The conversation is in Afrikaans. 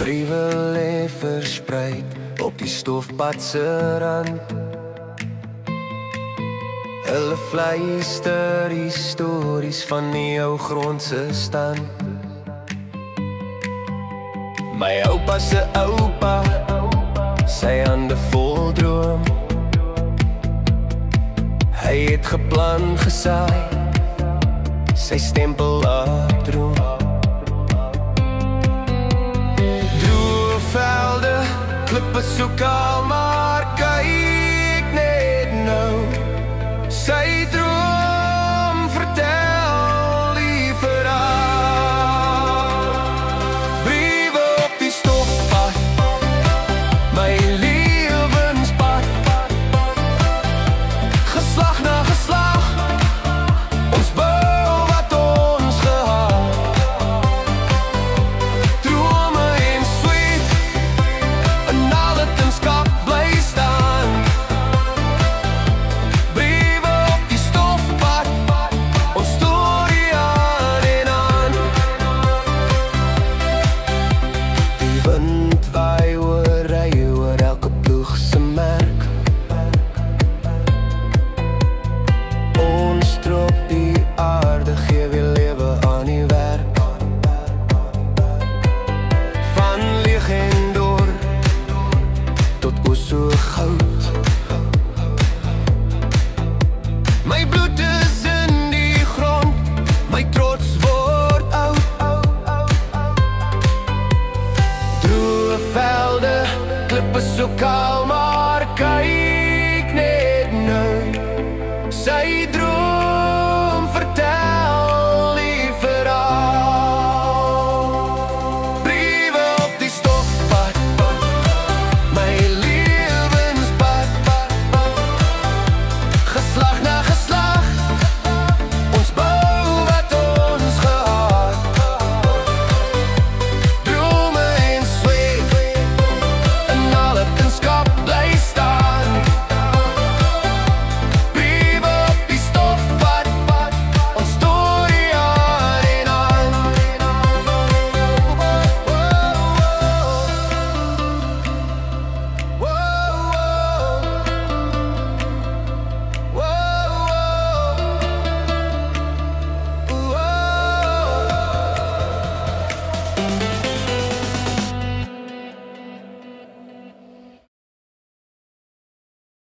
Briewe lê verspreid op die stofpad se rand. Hulle fluister die stories van die ou grond se stand. My oupa se oupa, sy hande vol droom. Hy het geplan gesaai, sy stempel afdroom. Droë velde, klippe soek